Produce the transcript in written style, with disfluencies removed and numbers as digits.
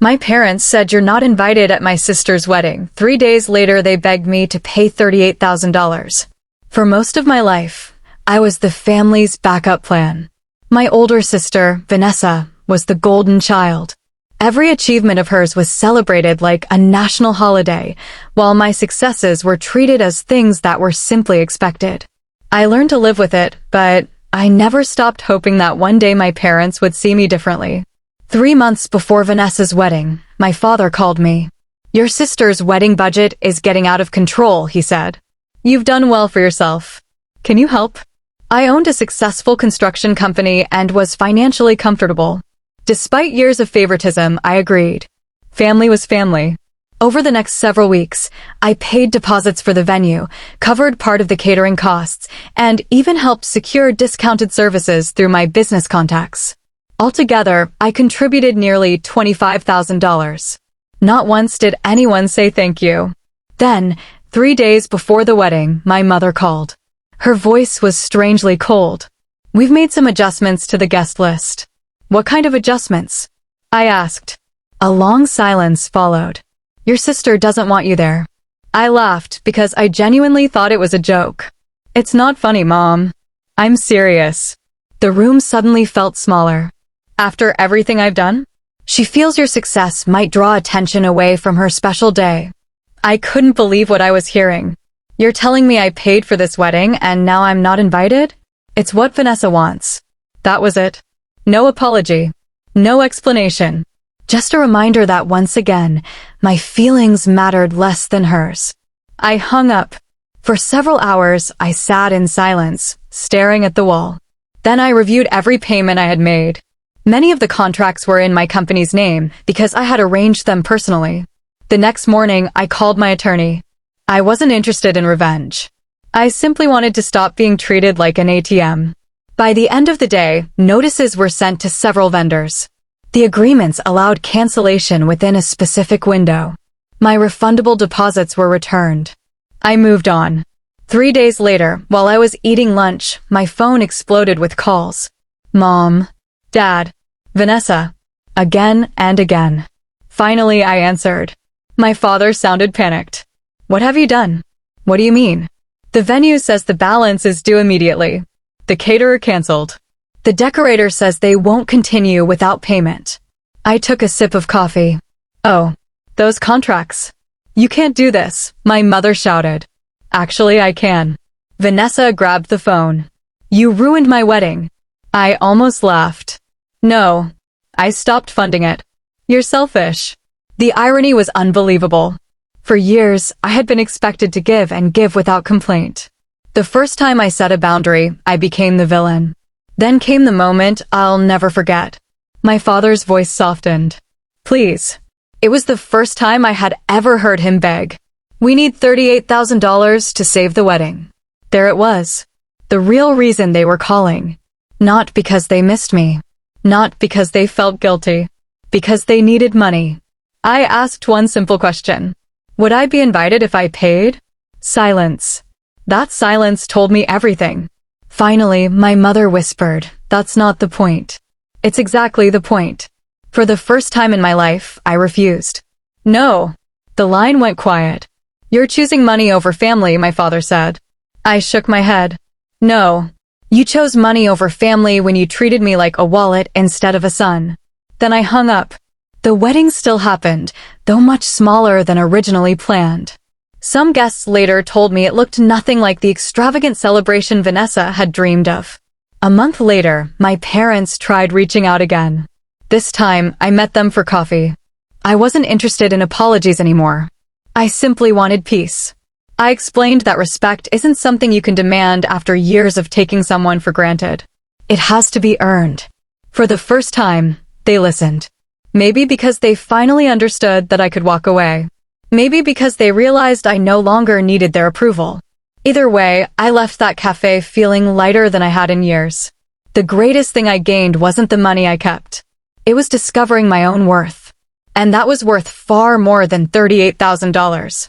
My parents said you're not invited at my sister's wedding. 3 days later, they begged me to pay $38,000. For most of my life, I was the family's backup plan. My older sister, Vanessa, was the golden child. Every achievement of hers was celebrated like a national holiday, while my successes were treated as things that were simply expected. I learned to live with it, but I never stopped hoping that one day my parents would see me differently. 3 months before Vanessa's wedding, my father called me. "Your sister's wedding budget is getting out of control," he said. "You've done well for yourself. Can you help?" I owned a successful construction company and was financially comfortable. Despite years of favoritism, I agreed. Family was family. Over the next several weeks, I paid deposits for the venue, covered part of the catering costs, and even helped secure discounted services through my business contacts. Altogether, I contributed nearly $25,000. Not once did anyone say thank you. Then, 3 days before the wedding, my mother called. Her voice was strangely cold. "We've made some adjustments to the guest list." "What kind of adjustments?" I asked. A long silence followed. "Your sister doesn't want you there." I laughed because I genuinely thought it was a joke. "It's not funny, Mom. I'm serious." The room suddenly felt smaller. "After everything I've done? She feels your success might draw attention away from her special day." I couldn't believe what I was hearing. "You're telling me I paid for this wedding and now I'm not invited?" "It's what Vanessa wants." That was it. No apology. No explanation. Just a reminder that once again, my feelings mattered less than hers. I hung up. For several hours, I sat in silence, staring at the wall. Then I reviewed every payment I had made. Many of the contracts were in my company's name because I had arranged them personally. The next morning, I called my attorney. I wasn't interested in revenge. I simply wanted to stop being treated like an ATM. By the end of the day, notices were sent to several vendors. The agreements allowed cancellation within a specific window. My refundable deposits were returned. I moved on. 3 days later, while I was eating lunch, my phone exploded with calls. Mom, Dad, Vanessa. Again and again. Finally, I answered. My father sounded panicked. "What have you done?" "What do you mean?" "The venue says the balance is due immediately. The caterer canceled. The decorator says they won't continue without payment." I took a sip of coffee. "Oh, those contracts. You can't do this," my mother shouted. "Actually, I can." Vanessa grabbed the phone. "You ruined my wedding." I almost laughed. "No, I stopped funding it." "You're selfish." The irony was unbelievable. For years, I had been expected to give and give without complaint. The first time I set a boundary, I became the villain. Then came the moment I'll never forget. My father's voice softened. "Please." It was the first time I had ever heard him beg. "We need $38,000 to save the wedding." There it was. The real reason they were calling. Not because they missed me. Not because they felt guilty. Because they needed money. I asked one simple question. Would I be invited if I paid? Silence. That silence told me everything. Finally, my mother whispered, "That's not the point." "It's exactly the point." For the first time in my life, I refused. "No." The line went quiet. "You're choosing money over family," my father said. I shook my head. "No. You chose money over family when you treated me like a wallet instead of a son." Then I hung up. The wedding still happened, though much smaller than originally planned. Some guests later told me it looked nothing like the extravagant celebration Vanessa had dreamed of. A month later, my parents tried reaching out again. This time, I met them for coffee. I wasn't interested in apologies anymore. I simply wanted peace. I explained that respect isn't something you can demand after years of taking someone for granted. It has to be earned. For the first time, they listened. Maybe because they finally understood that I could walk away. Maybe because they realized I no longer needed their approval. Either way, I left that cafe feeling lighter than I had in years. The greatest thing I gained wasn't the money I kept. It was discovering my own worth. And that was worth far more than $38,000.